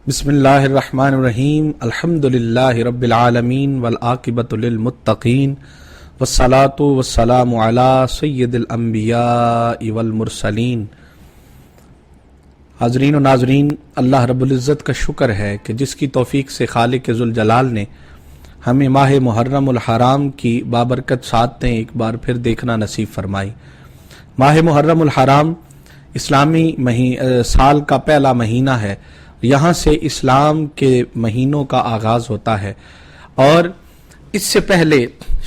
بسم اللہ الرحمن الرحیم الحمدللہ رب العالمین والعاقبۃ للمتقین والصلاۃ والسلام علی سید الانبیاء والمرسلین۔ حاضرین و ناظرین، اللہ رب العزت کا شکر ہے کہ جس کی توفیق سے خالق ذوالجلال نے ہمیں ماہ محرم الحرام کی بابرکت ساعتیں ایک بار پھر دیکھنا نصیب فرمائی۔ ماہ محرم الحرام اسلامی سال کا پہلا مہینہ ہے، یہاں سے اسلام کے مہینوں کا آغاز ہوتا ہے، اور اس سے پہلے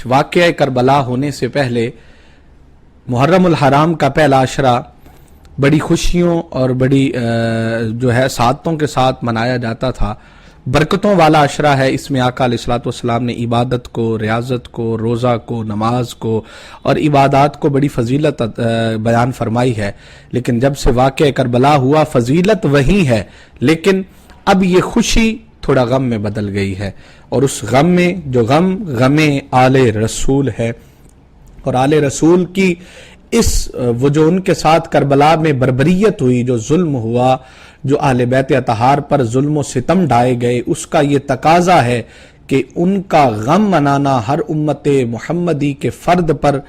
واقعہ کربلا ہونے سے پہلے محرم الحرام کا پہلا عشرہ بڑی خوشیوں اور بڑی سعادتوں کے ساتھ منایا جاتا تھا۔ برکتوں والا عشرہ ہے، اس میں آقا علیہ الصلوۃ والسلام نے عبادت کو، ریاضت کو، روزہ کو، نماز کو اور عبادات کو بڑی فضیلت بیان فرمائی ہے۔ لیکن جب سے واقعہ کربلا ہوا، فضیلت وہی ہے لیکن اب یہ خوشی تھوڑا غم میں بدل گئی ہے، اور اس غم میں جو غم آل رسول ہے، اور آل رسول کی وہ جو ان کے ساتھ کربلا میں بربریت ہوئی، جو ظلم ہوا، جو اہل بیت اطہار پر ظلم و ستم ڈھائے گئے، اس کا یہ تقاضا ہے کہ ان کا غم منانا ہر امت محمدی کے فرد پر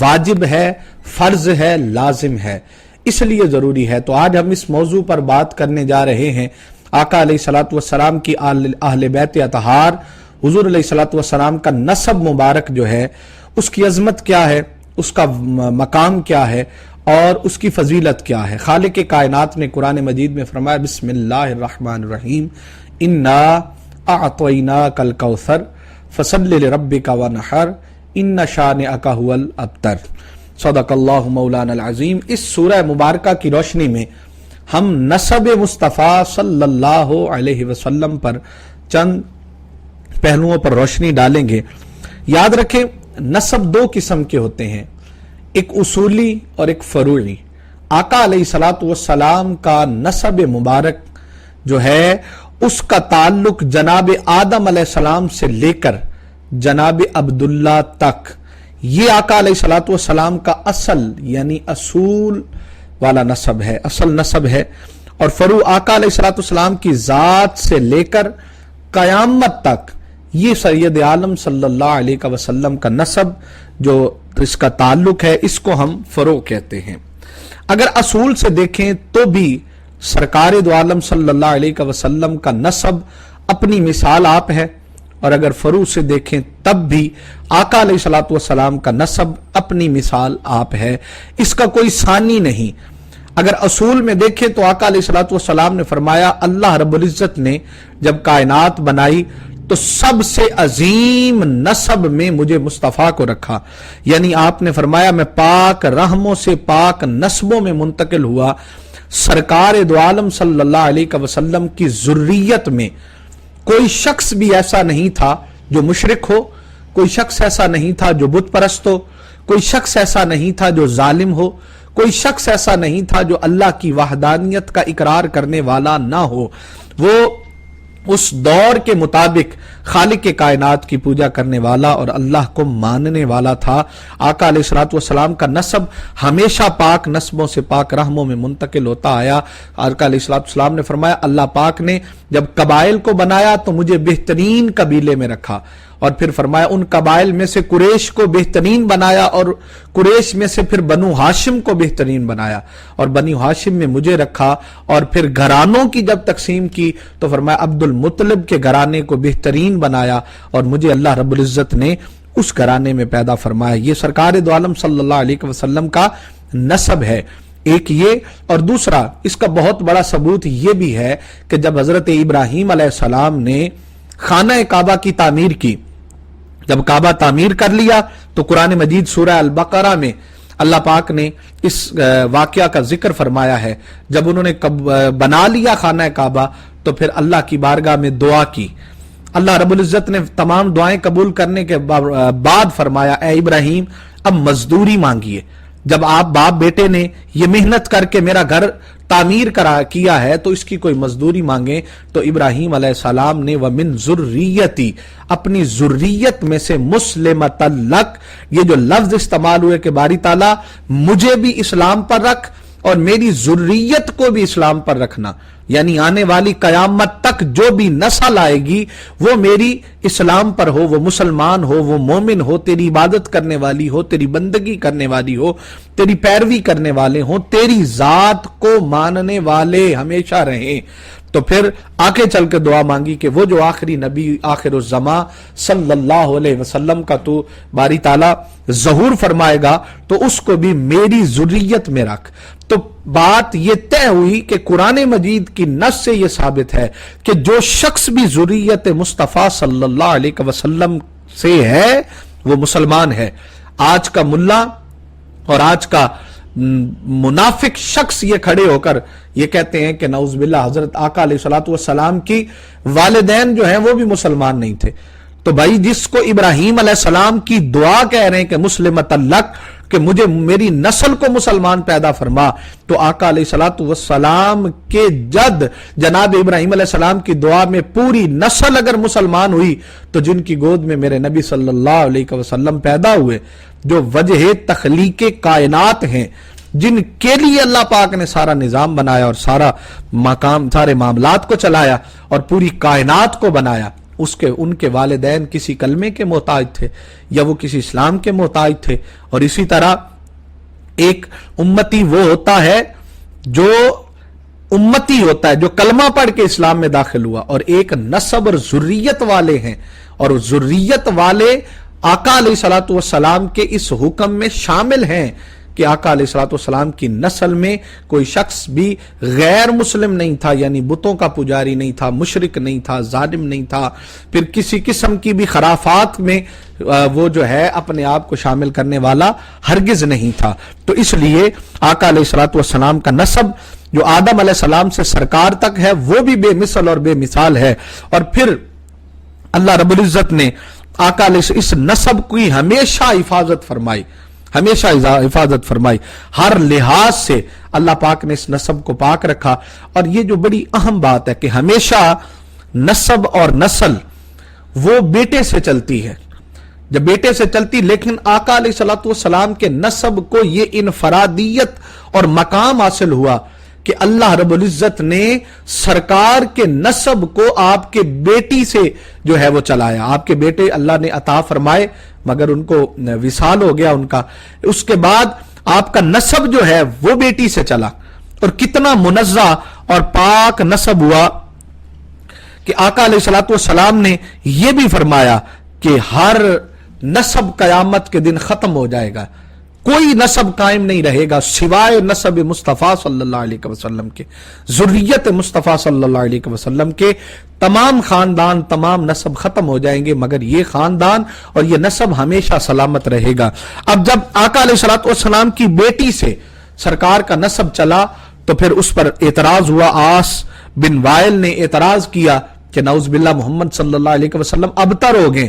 واجب ہے، فرض ہے، لازم ہے، اس لیے ضروری ہے۔ تو آج ہم اس موضوع پر بات کرنے جا رہے ہیں، آقا علیہ الصلوۃ والسلام کی اہل بیت اطہار، حضور علیہ الصلوۃ والسلام کا نسب مبارک جو ہے، اس کی عظمت کیا ہے، اس کا مقام کیا ہے اور اس کی فضیلت کیا ہے۔ خالق کائنات نے قرآن مجید میں فرمایا، بسم اللہ الرحمن الرحیم، انا اعطیناک الکوثر فصلی لربک ونحر ان شانئک ھو الابتر۔ صدق اللہ مولانا العظیم۔ اس سورہ مبارکہ کی روشنی میں ہم نسب مصطفیٰ صلی اللہ علیہ وسلم پر چند پہلوؤں پر روشنی ڈالیں گے۔ یاد رکھیں، نسب دو قسم کے ہوتے ہیں، ایک اصولی اور ایک فروعی۔ آقا علیہ الصلوۃ والسلام کا نسب مبارک جو ہے، اس کا تعلق جناب آدم علیہ السلام سے لے کر جناب عبداللہ تک، یہ آقا علیہ الصلوۃ والسلام کا اصل یعنی اصول والا نسب ہے، اصل نسب ہے۔ اور فروع آقا علیہ الصلوۃ والسلام کی ذات سے لے کر قیامت تک، یہ سید عالم صلی اللہ علیہ وسلم کا نسب جو اس کا تعلق ہے، اس کو ہم فروع کہتے ہیں۔ اگر اصول سے دیکھیں تو بھی سرکار دو عالم صلی اللہ علیہ وسلم کا نسب اپنی مثال آپ ہے، اور اگر فروع سے دیکھیں تب بھی آقا علیہ الصلوۃ والسلام کا نسب اپنی مثال آپ ہے، اس کا کوئی ثانی نہیں۔ اگر اصول میں دیکھیں تو آقا علیہ الصلوۃ والسلام نے فرمایا، اللہ رب العزت نے جب کائنات بنائی تو سب سے عظیم نسب میں مجھے مصطفیٰ کو رکھا، یعنی آپ نے فرمایا میں پاک رحموں سے پاک نسبوں میں منتقل ہوا۔ سرکار دو عالم صلی اللہ علیہ وسلم کی ذریت میں کوئی شخص بھی ایسا نہیں تھا جو مشرک ہو، کوئی شخص ایسا نہیں تھا جو بت پرست ہو، کوئی شخص ایسا نہیں تھا جو ظالم ہو، کوئی شخص ایسا نہیں تھا جو اللہ کی وحدانیت کا اقرار کرنے والا نہ ہو۔ وہ اس دور کے مطابق خالق کائنات کی پوجا کرنے والا اور اللہ کو ماننے والا تھا۔ آقا علیہ الصلوۃ والسلام کا نسب ہمیشہ پاک نسبوں سے پاک رحموں میں منتقل ہوتا آیا۔ آقا علیہ الصلوۃ والسلام نے فرمایا، اللہ پاک نے جب قبائل کو بنایا تو مجھے بہترین قبیلے میں رکھا، اور پھر فرمایا ان قبائل میں سے قریش کو بہترین بنایا، اور قریش میں سے پھر بنو ہاشم کو بہترین بنایا، اور بنو ہاشم میں مجھے رکھا، اور پھر گھرانوں کی جب تقسیم کی تو فرمایا عبد المطلب کے گھرانے کو بہترین بنایا، اور مجھے اللہ رب العزت نے اس گھرانے میں پیدا فرمایا۔ یہ سرکار دو عالم صلی اللہ علیہ وسلم کا نسب ہے، ایک یہ۔ اور دوسرا اس کا بہت بڑا ثبوت یہ بھی ہے کہ جب حضرت ابراہیم علیہ السلام نے خانہ کعبہ کی تعمیر کی، جب کعبہ تعمیر کر لیا تو قرآن مجید سورہ البقرہ میں اللہ پاک نے اس واقعہ کا ذکر فرمایا ہے۔ جب انہوں نے بنا لیا خانہ کعبہ تو پھر اللہ کی بارگاہ میں دعا کی، اللہ رب العزت نے تمام دعائیں قبول کرنے کے بعد فرمایا، اے ابراہیم اب مزدوری مانگیے۔ جب آپ باپ بیٹے نے یہ محنت کر کے میرا گھر تعمیر کیا ہے تو اس کی کوئی مزدوری مانگیں، تو ابراہیم علیہ السلام نے وَمِن ذُرِّيَّتِي، اپنی ذریت میں سے مُسْلِمَةً لَكَ، یہ جو لفظ استعمال ہوئے کہ باری تعالیٰ مجھے بھی اسلام پر رکھ اور میری ذریت کو بھی اسلام پر رکھنا، یعنی آنے والی قیامت تک جو بھی نسل آئے گی وہ میری اسلام پر ہو، وہ مسلمان ہو، وہ مومن ہو، تیری عبادت کرنے والی ہو، تیری بندگی کرنے والی ہو، تیری پیروی کرنے والے ہوں، تیری ذات کو ماننے والے ہمیشہ رہیں۔ تو پھر آگے چل کے دعا مانگی کہ وہ جو آخری نبی آخر الزمان صلی اللہ علیہ وسلم کا تو باری تعالیٰ ظہور فرمائے گا تو اس کو بھی میری ذریت میں رکھ۔ تو بات یہ طے ہوئی کہ قرآن مجید کی نص سے یہ ثابت ہے کہ جو شخص بھی ذریت مصطفیٰ صلی اللہ علیہ وسلم سے ہے وہ مسلمان ہے۔ آج کا ملا اور آج کا منافق شخص یہ کھڑے ہو کر یہ کہتے ہیں کہ نعوذ باللہ حضرت آقا علیہ الصلوۃ والسلام کی والدین جو ہیں وہ بھی مسلمان نہیں تھے۔ تو بھائی جس کو ابراہیم علیہ السلام کی دعا کہہ رہے ہیں کہ مسلمۃ لک، کہ مجھے میری نسل کو مسلمان پیدا فرما، تو آقا علیہ الصلوۃ والسلام کے جد جناب ابراہیم علیہ السلام کی دعا میں پوری نسل اگر مسلمان ہوئی تو جن کی گود میں میرے نبی صلی اللہ علیہ وسلم پیدا ہوئے، جو وجہ تخلیق کائنات ہیں، جن کے لیے اللہ پاک نے سارا نظام بنایا اور سارے معاملات کو چلایا اور پوری کائنات کو بنایا، ان کے والدین کسی کلمے کے محتاج تھے یا وہ کسی اسلام کے محتاج تھے۔ اور اسی طرح ایک امتی وہ ہوتا ہے جو امتی ہوتا ہے جو کلمہ پڑھ کے اسلام میں داخل ہوا، اور ایک نسب اور ذریت والے ہیں، اور ذریت والے آقا علیہ الصلوۃ والسلام کے اس حکم میں شامل ہیں کہ آقا علیہ الصلوۃ والسلام کی نسل میں کوئی شخص بھی غیر مسلم نہیں تھا، یعنی بتوں کا پجاری نہیں تھا، مشرک نہیں تھا، ظالم نہیں تھا، پھر کسی قسم کی بھی خرافات میں وہ جو ہے اپنے آپ کو شامل کرنے والا ہرگز نہیں تھا۔ تو اس لیے آقا علیہ الصلوۃ والسلام کا نسب جو آدم علیہ السلام سے سرکار تک ہے وہ بھی بے مثل اور بے مثال ہے۔ اور پھر اللہ رب العزت نے آقا علیہ اس نسب کی ہمیشہ حفاظت فرمائی، ہمیشہ حفاظت فرمائی، ہر لحاظ سے اللہ پاک نے اس نسب کو پاک رکھا۔ اور یہ جو بڑی اہم بات ہے کہ ہمیشہ نسب اور نسل وہ بیٹے سے چلتی ہے، جب بیٹے سے چلتی، لیکن آقا علیہ الصلوۃ والسلام کے نسب کو یہ انفرادیت اور مقام حاصل ہوا کہ اللہ رب العزت نے سرکار کے نسب کو آپ کے بیٹی سے جو ہے وہ چلایا۔ آپ کے بیٹے اللہ نے عطا فرمائے مگر ان کو وصال ہو گیا ان کا، اس کے بعد آپ کا نسب جو ہے وہ بیٹی سے چلا، اور کتنا منزہ اور پاک نسب ہوا کہ آقا علیہ الصلوۃ والسلام نے یہ بھی فرمایا کہ ہر نسب قیامت کے دن ختم ہو جائے گا، کوئی نسب قائم نہیں رہے گا سوائے نسب مصطفیٰ صلی اللہ علیہ وسلم کے، ذریت مصطفیٰ صلی اللہ علیہ وسلم کے تمام خاندان، تمام نسب ختم ہو جائیں گے، مگر یہ خاندان اور یہ نسب ہمیشہ سلامت رہے گا۔ اب جب آقا علیہ الصلوۃ والسلام کی بیٹی سے سرکار کا نسب چلا تو پھر اس پر اعتراض ہوا، عاص بن وائل نے اعتراض کیا کہ نعوذ باللہ محمد صلی اللہ علیہ وسلم ابتر ہو گئے،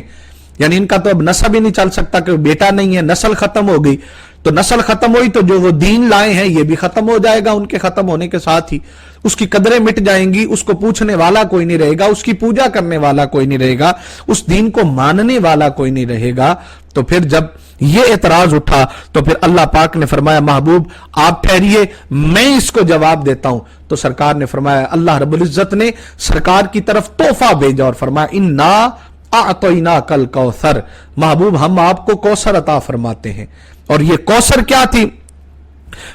یعنی ان کا تو اب نسب ہی نہیں چل سکتا کہ بیٹا نہیں ہے، نسل ختم ہو گئی۔ تو نسل ختم ہوئی تو جو وہ دین لائے ہیں یہ بھی ختم ہو جائے گا، ان کے ختم ہونے کے ساتھ ہی اس کی قدریں مٹ جائیں گی، اس کو پوچھنے والا کوئی نہیں رہے گا، اس کی پوجا کرنے والا کوئی نہیں رہے گا، اس دین کو ماننے والا کوئی نہیں رہے گا۔ تو پھر جب یہ اعتراض اٹھا تو پھر اللہ پاک نے فرمایا محبوب آپ ٹھہریے، میں اس کو جواب دیتا ہوں۔ تو سرکار نے فرمایا، اللہ رب العزت نے سرکار کی طرف تحفہ بھیجا اور فرمایا انا اعطیناک الکوثر، محبوب ہم آپ کو کوثر عطا فرماتے ہیں۔ اور یہ کوثر کیا تھی؟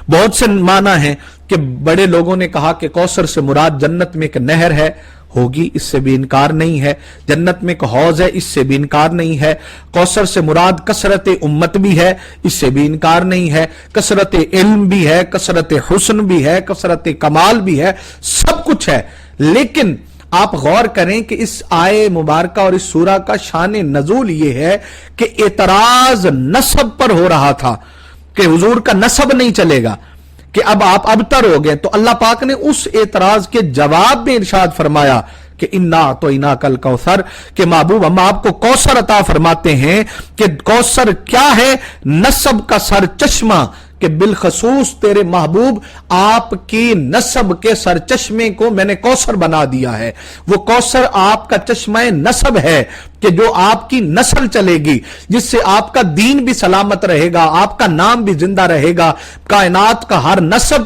بہت سے معنی ہیں کہ بڑے لوگوں نے کہا کہ کوثر سے مراد جنت میں ایک نہر ہے، ہوگی، اس سے بھی انکار نہیں ہے۔ جنت میں ایک حوض ہے، اس سے بھی انکار نہیں ہے۔ کوثر سے مراد کثرت امت بھی ہے، اس سے بھی انکار نہیں ہے۔ کثرت علم بھی ہے، کثرت حسن بھی ہے، کثرت کمال بھی ہے، سب کچھ ہے۔ لیکن آپ غور کریں کہ اس آیے مبارکہ اور اس سورہ کا شان نزول یہ ہے کہ اعتراض نسب پر ہو رہا تھا کہ حضور کا نسب نہیں چلے گا، کہ اب آپ ابتر ہو گئے۔ تو اللہ پاک نے اس اعتراض کے جواب میں ارشاد فرمایا کہ انا اعطیناک الکوثر، کہ محبوب ہم آپ کو کوثر عطا فرماتے ہیں۔ کہ کوثر کیا ہے؟ نسب کا سر چشمہ، کہ بالخصوص تیرے محبوب آپ کی نسب کے سر چشمے کو میں نے کوثر بنا دیا ہے۔ وہ کوثر آپ کا چشمہ نسب ہے کہ جو آپ کی نسل چلے گی، جس سے آپ کا دین بھی سلامت رہے گا، آپ کا نام بھی زندہ رہے گا۔ کائنات کا ہر نسب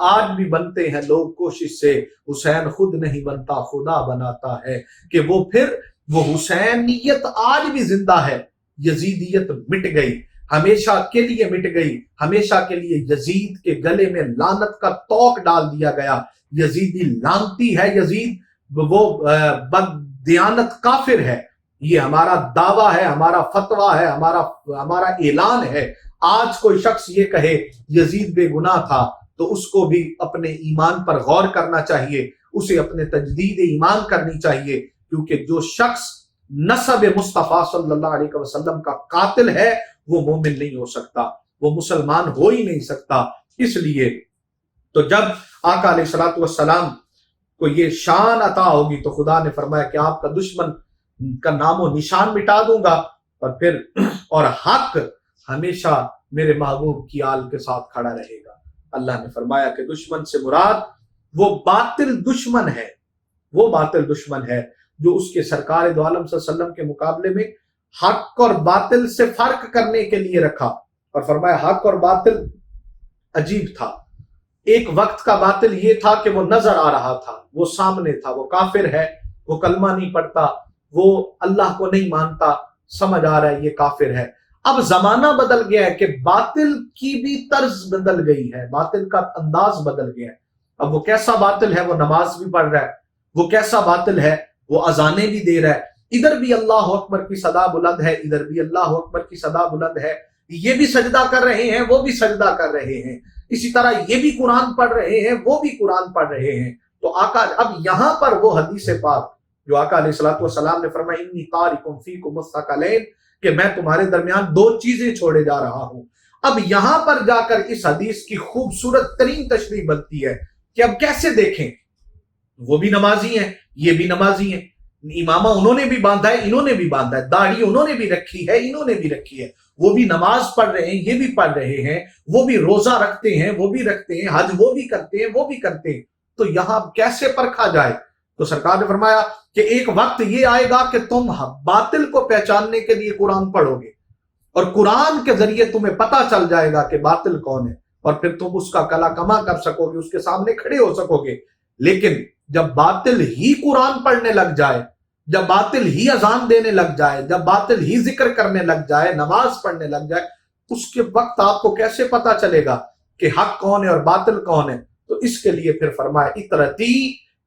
آج بھی بنتے ہیں لوگ کوشش سے، حسین خود نہیں بنتا خدا بناتا ہے، کہ وہ پھر وہ حسینیت آج بھی زندہ ہے، یزیدیت مٹ گئی، ہمیشہ کے لیے مٹ گئی، ہمیشہ کے لیے یزید کے گلے میں لعنت کا طوق ڈال دیا گیا، یزیدی لعنتی ہے، یزید وہ بد دیانت کافر ہے، یہ ہمارا دعویٰ ہے، ہمارا فتویٰ ہے، ہمارا اعلان ہے۔ آج کوئی شخص یہ کہے یزید بے گناہ تھا تو اس کو بھی اپنے ایمان پر غور کرنا چاہیے، اسے اپنے تجدید ایمان کرنی چاہیے، کیونکہ جو شخص نسب مصطفیٰ صلی اللہ علیہ وسلم کا قاتل ہے وہ مومن نہیں ہو سکتا، وہ مسلمان ہو ہی نہیں سکتا۔ اس لیے تو جب آقا علیہ الصلوۃ والسلام کو یہ شان عطا ہوگی تو خدا نے فرمایا کہ آپ کا دشمن کا نام و نشان مٹا دوں گا، اور حق ہمیشہ میرے محبوب کی آل کے ساتھ کھڑا رہے گا۔ اللہ نے فرمایا کہ دشمن سے مراد وہ باطل دشمن ہے، وہ باطل دشمن ہے جو اس کے سرکار دو عالم صلی اللہ علیہ وسلم کے مقابلے میں حق اور باطل سے فرق کرنے کے لیے رکھا، اور فرمایا حق اور باطل عجیب تھا۔ ایک وقت کا باطل یہ تھا کہ وہ نظر آ رہا تھا، وہ سامنے تھا، وہ کافر ہے، وہ کلمہ نہیں پڑھتا، وہ اللہ کو نہیں مانتا، سمجھ آ رہا ہے یہ کافر ہے۔ اب زمانہ بدل گیا ہے کہ باطل کی بھی طرز بدل گئی ہے، باطل کا انداز بدل گیا ہے۔ اب وہ کیسا باطل ہے؟ وہ نماز بھی پڑھ رہا ہے۔ وہ کیسا باطل ہے؟ وہ اذانیں بھی دے رہا ہے، ادھر بھی اللہ اکبر کی صدا بلند ہے، ادھر بھی اللہ اکبر کی صدا بلند ہے، یہ بھی سجدہ کر رہے ہیں، وہ بھی سجدہ کر رہے ہیں، اسی طرح یہ بھی قرآن پڑھ رہے ہیں، وہ بھی قرآن پڑھ رہے ہیں۔ تو آقا اب یہاں پر وہ حدیث پاک جو آقا علیہ الصلوۃ والسلام نے فرمایا انی تارک فیکم الثقلین، کہ میں تمہارے درمیان دو چیزیں چھوڑے جا رہا ہوں۔ اب یہاں پر جا کر اس حدیث کی خوبصورت ترین تشریح بنتی ہے کہ اب کیسے دیکھیں، وہ بھی نمازی ہیں، یہ بھی نمازی ہیں، امامہ انہوں نے بھی باندھا ہے، انہوں نے بھی باندھا ہے، داڑھی انہوں نے بھی رکھی ہے، انہوں نے بھی رکھی ہے، وہ بھی نماز پڑھ رہے ہیں، یہ بھی پڑھ رہے ہیں، وہ بھی روزہ رکھتے ہیں، وہ بھی رکھتے ہیں، حج وہ بھی کرتے ہیں، وہ بھی کرتے ہیں، تو یہاں کیسے پرکھا جائے؟ تو سرکار نے فرمایا کہ ایک وقت یہ آئے گا کہ تم باطل کو پہچاننے کے لیے قرآن پڑھو گے، اور قرآن کے ذریعے تمہیں پتا چل جائے گا کہ باطل کون ہے، اور پھر تم اس کا کلا کما کر سکو گے، اس کے سامنے کھڑے ہو سکو گے۔ لیکن جب باطل ہی قرآن پڑھنے لگ جائے، جب باطل ہی اذان دینے لگ جائے، جب باطل ہی ذکر کرنے لگ جائے، نماز پڑھنے لگ جائے، اس کے وقت آپ کو کیسے پتا چلے گا کہ حق کون ہے اور باطل کون ہے؟ تو اس کے لیے پھر فرمایا اطرتی،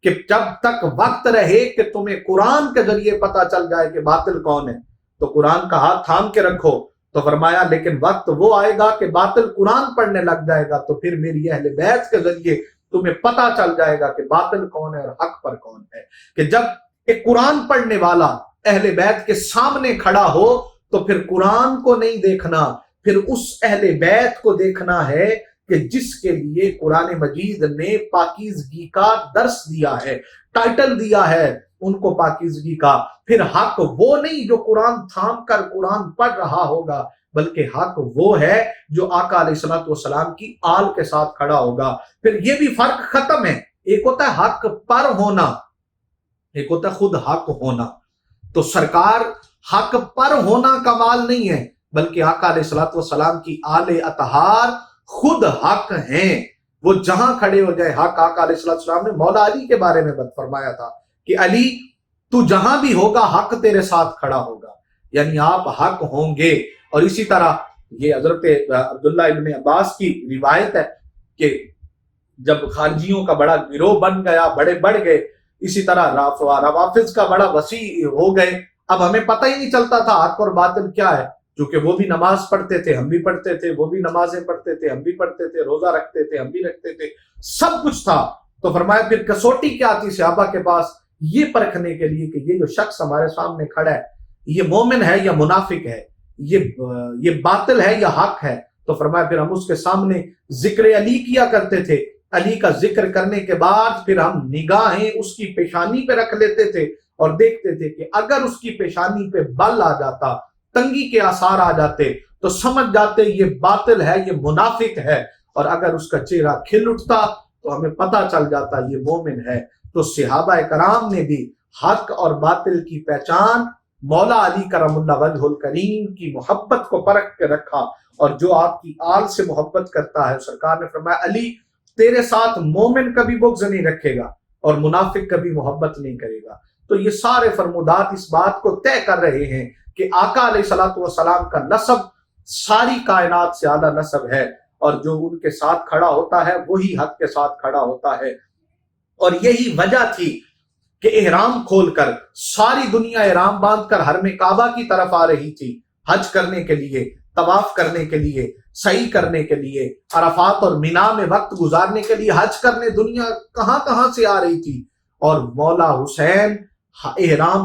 کہ جب تک وقت رہے کہ تمہیں قرآن کے ذریعے پتا چل جائے کہ باطل کون ہے تو قرآن کا ہاتھ تھام کے رکھو۔ تو فرمایا لیکن وقت وہ آئے گا کہ باطل قرآن پڑھنے لگ جائے گا تو پھر میری اہل بیت کے ذریعے تمہیں پتا چل جائے گا کہ باطل کون ہے اور حق پر کون ہے۔ کہ جب ایک قرآن پڑھنے والا اہل بیت کے سامنے کھڑا ہو تو پھر قرآن کو نہیں دیکھنا، پھر اس اہل بیت کو دیکھنا ہے کہ جس کے لیے قرآن مجید نے پاکیزگی کا درس دیا ہے، ٹائٹل دیا ہے ان کو پاکیزگی کا۔ پھر حق وہ نہیں جو قرآن تھام کر قرآن پڑھ رہا ہوگا، بلکہ حق وہ ہے جو آقا علیہ الصلوۃ والسلام کی آل کے ساتھ کھڑا ہوگا۔ پھر یہ بھی فرق ختم ہے، ایک ہوتا ہے حق پر ہونا، ایک ہوتا ہے خود حق ہونا۔ تو سرکار حق پر ہونا کمال نہیں ہے، بلکہ آقا علیہ الصلوۃ والسلام کی آل اطہار خود حق ہیں، وہ جہاں کھڑے ہو جائے حق۔ آقا علیہ الصلوۃ والسلام نے مولا علی کے بارے میں فرمایا تھا کہ علی تو جہاں بھی ہوگا حق تیرے ساتھ کھڑا ہوگا، یعنی آپ حق ہوں گے۔ اور اسی طرح یہ حضرت عبداللہ ابن عباس کی روایت ہے کہ جب خارجیوں کا بڑا گروہ بن گیا، بڑے بڑھ گئے، اسی طرح روافض کا بڑا وسیع ہو گئے، اب ہمیں پتہ ہی نہیں چلتا تھا حق اور باطل کیا ہے، کیونکہ وہ بھی نماز پڑھتے تھے، ہم بھی پڑھتے تھے، وہ بھی نمازیں پڑھتے تھے، ہم بھی پڑھتے تھے، روزہ رکھتے تھے، ہم بھی رکھتے تھے، سب کچھ تھا۔ تو فرمایا پھر کسوٹی کیا آتی صحابہ کے پاس یہ پرکھنے کے لیے کہ یہ جو شخص ہمارے سامنے کھڑا ہے یہ مومن ہے یا منافق ہے، یہ باطل ہے یا حق ہے۔ تو فرمایا پھر ہم اس کے سامنے ذکر علی کیا کرتے تھے، علی کا ذکر کرنے کے بعد پھر ہم نگاہیں اس کی پیشانی پہ رکھ لیتے تھے اور دیکھتے تھے کہ اگر اس کی پیشانی پہ بل آ جاتا، تنگی کے آثار آ جاتے تو سمجھ جاتے یہ باطل ہے، یہ منافق ہے، اور اگر اس کا چہرہ کھل اٹھتا تو ہمیں پتہ چل جاتا یہ مومن ہے۔ تو صحابہ کرام نے بھی حق اور باطل کی پہچان مولا علی کرم اللہ وجہ الکریم کی محبت کو پرکھ کے رکھا، اور جو آپ کی آل سے محبت کرتا ہے، سرکار نے فرمایا علی تیرے ساتھ مومن کبھی بغض نہیں رکھے گا اور منافق کبھی محبت نہیں کرے گا۔ تو یہ سارے فرمودات اس بات کو طے کر رہے ہیں کہ آقا علیہ الصلوۃ والسلام کا نسب ساری کائنات سے اعلیٰ نسب ہے، اور جو ان کے ساتھ کھڑا ہوتا ہے وہی حق کے ساتھ کھڑا ہوتا ہے۔ اور یہی وجہ تھی کہ احرام کھول کر ساری دنیا احرام باندھ کر حرم کعبہ کی طرف آ رہی تھی، حج کرنے کے لیے، طواف کرنے کے لیے، سعی کرنے کے لیے، عرفات اور مینا میں وقت گزارنے کے لیے، حج کرنے دنیا کہاں کہاں سے آ رہی تھی، اور مولا حسین احرام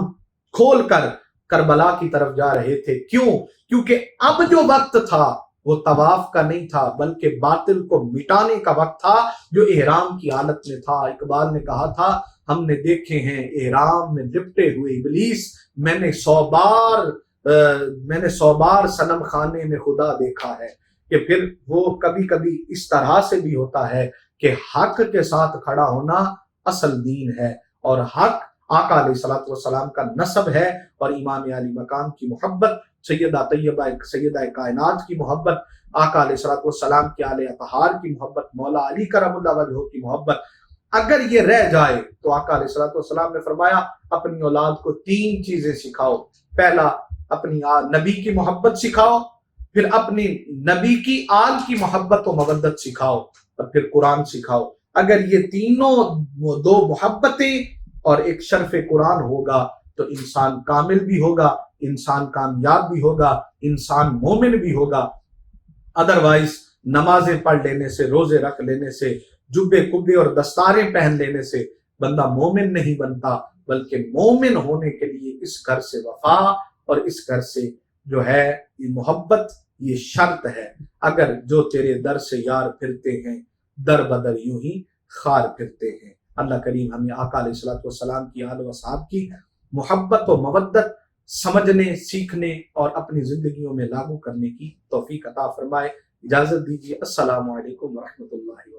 کھول کر کربلا کی طرف جا رہے تھے۔ کیوں؟ کیونکہ اب جو وقت تھا وہ طواف کا نہیں تھا، بلکہ باطل کو مٹانے کا وقت تھا جو احرام کی حالت میں تھا۔ اقبال نے کہا تھا، ہم نے دیکھے ہیں احرام میں لپٹے ہوئے ابلیس، میں نے 100 بار صنم خانے میں خدا دیکھا ہے۔ کہ پھر وہ کبھی کبھی اس طرح سے بھی ہوتا ہے کہ حق کے ساتھ کھڑا ہونا اصل دین ہے، اور حق آقا علیہ الصلوۃ والسلام کا نسب ہے، اور امام علی مقام کی محبت، سیدہ طیبہ سیدہ کائنات کی محبت، آقا علیہ الصلوۃ والسلام کے آل اطہار کی محبت، مولا علی کرم اللہ وجہہ کی محبت اگر یہ رہ جائے تو آقا علیہ الصلوۃ والسلام نے فرمایا اپنی اولاد کو 3 چیزیں سکھاؤ۔ پہلا، اپنی نبی کی محبت سکھاؤ، پھر اپنی نبی کی آل کی محبت و مودت سکھاؤ، اور پھر قرآن سکھاؤ۔ اگر یہ تینوں 2 محبتیں اور ایک شرف قرآن ہوگا تو انسان کامل بھی ہوگا، انسان کامیاب بھی ہوگا، انسان مومن بھی ہوگا۔ ادروائز نمازیں پڑھ لینے سے، روزے رکھ لینے سے، جبے کبے اور دستاریں پہن لینے سے بندہ مومن نہیں بنتا، بلکہ مومن ہونے کے لیے اس گھر سے وفا اور اس گھر سے جو ہے یہ محبت، یہ شرط ہے۔ اگر جو تیرے در سے یار پھرتے ہیں، در بدر یوں ہی خار پھرتے ہیں۔ اللہ کریم ہمیں آقا علیہ الصلوۃ والسلام کی آل و اصحاب کی محبت و مودت سمجھنے، سیکھنے اور اپنی زندگیوں میں لاگو کرنے کی توفیق عطا فرمائے۔ اجازت دیجیے، السلام علیکم ورحمۃ اللہ وبرکاتہ۔